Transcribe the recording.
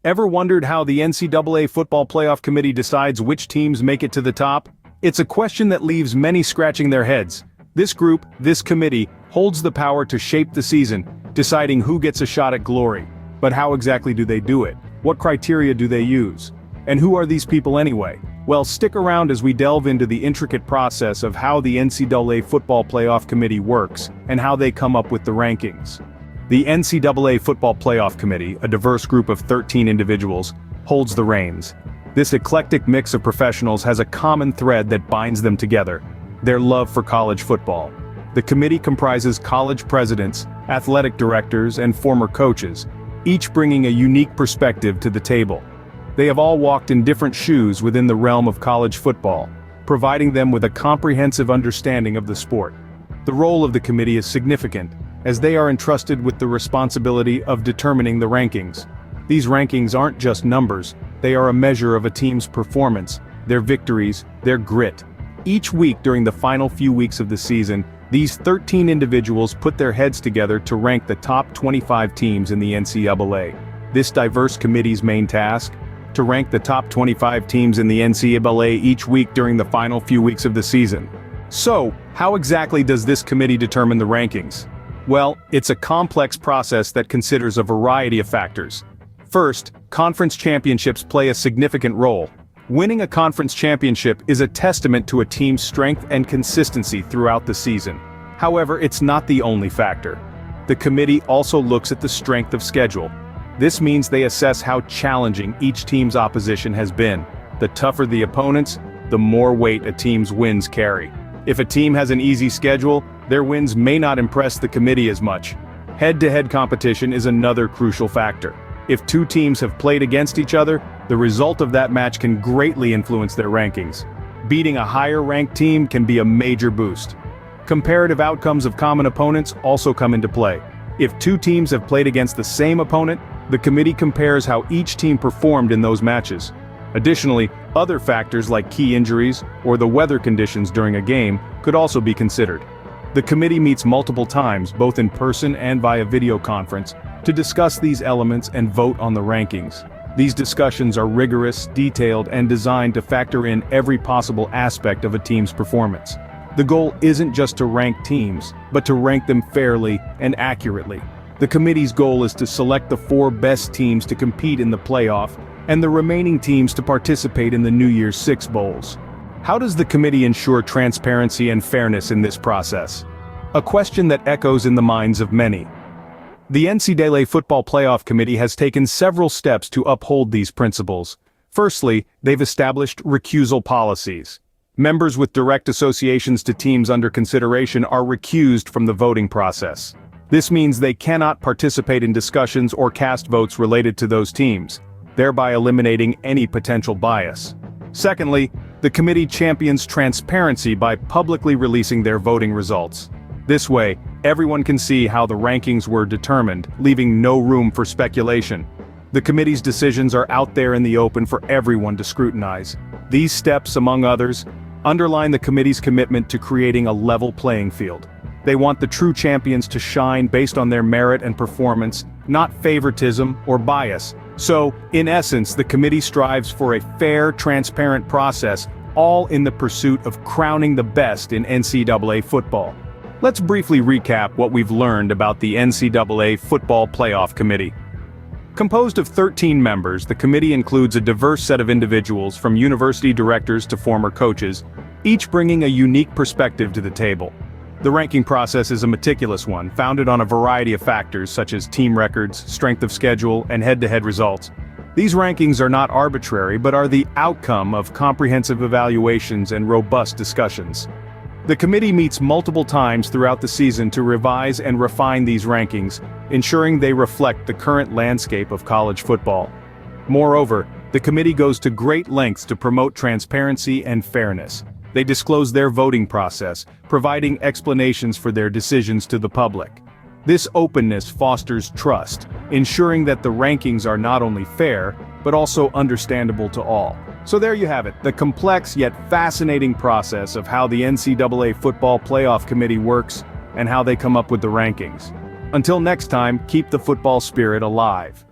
Ever wondered how the NCAA Football Playoff Committee decides which teams make it to the top? It's a question that leaves many scratching their heads. This group, this committee, holds the power to shape the season, deciding who gets a shot at glory. But how exactly do they do it? What criteria do they use? And who are these people anyway? Well, stick around as we delve into the intricate process of how the NCAA Football Playoff Committee works and how they come up with the rankings. The NCAA Football Playoff Committee, a diverse group of 13 individuals, holds the reins. This eclectic mix of professionals has a common thread that binds them together: their love for college football. The committee comprises college presidents, athletic directors, and former coaches, each bringing a unique perspective to the table. They have all walked in different shoes within the realm of college football, providing them with a comprehensive understanding of the sport. The role of the committee is significant, as they are entrusted with the responsibility of determining the rankings. These rankings aren't just numbers, they are a measure of a team's performance, their victories, their grit. Each week during the final few weeks of the season, these 13 individuals put their heads together to rank the top 25 teams in the NCAA. This diverse committee's main task? To rank the top 25 teams in the NCAA each week during the final few weeks of the season. So, how exactly does this committee determine the rankings? Well, it's a complex process that considers a variety of factors. First, conference championships play a significant role. Winning a conference championship is a testament to a team's strength and consistency throughout the season. However, it's not the only factor. The committee also looks at the strength of schedule. This means they assess how challenging each team's opposition has been. The tougher the opponents, the more weight a team's wins carry. If a team has an easy schedule, their wins may not impress the committee as much. Head-to-head competition is another crucial factor. If two teams have played against each other, the result of that match can greatly influence their rankings. Beating a higher-ranked team can be a major boost. Comparative outcomes of common opponents also come into play. If two teams have played against the same opponent, the committee compares how each team performed in those matches. Additionally, other factors like key injuries or the weather conditions during a game could also be considered. The committee meets multiple times, both in person and via video conference, to discuss these elements and vote on the rankings. These discussions are rigorous, detailed, and designed to factor in every possible aspect of a team's performance. The goal isn't just to rank teams, but to rank them fairly and accurately. The committee's goal is to select the 4 best teams to compete in the playoff, and the remaining teams to participate in the New Year's Six Bowls. How does the committee ensure transparency and fairness in this process? A question that echoes in the minds of many. The NCAA Football Playoff Committee has taken several steps to uphold these principles. Firstly, they've established recusal policies. Members with direct associations to teams under consideration are recused from the voting process. This means they cannot participate in discussions or cast votes related to those teams, thereby eliminating any potential bias. Secondly, the committee champions transparency by publicly releasing their voting results. This way, everyone can see how the rankings were determined, leaving no room for speculation. The committee's decisions are out there in the open for everyone to scrutinize. These steps, among others, underline the committee's commitment to creating a level playing field. They want the true champions to shine based on their merit and performance, not favoritism or bias. So, in essence, the committee strives for a fair, transparent process, all in the pursuit of crowning the best in NCAA football. Let's briefly recap what we've learned about the NCAA Football Playoff Committee. Composed of 13 members, the committee includes a diverse set of individuals from university directors to former coaches, each bringing a unique perspective to the table. The ranking process is a meticulous one, founded on a variety of factors such as team records, strength of schedule, and head-to-head results. These rankings are not arbitrary but are the outcome of comprehensive evaluations and robust discussions. The committee meets multiple times throughout the season to revise and refine these rankings, ensuring they reflect the current landscape of college football. Moreover, the committee goes to great lengths to promote transparency and fairness. They disclose their voting process, providing explanations for their decisions to the public. This openness fosters trust, ensuring that the rankings are not only fair, but also understandable to all. So there you have it, the complex yet fascinating process of how the NCAA Football Playoff Committee works and how they come up with the rankings. Until next time, keep the football spirit alive.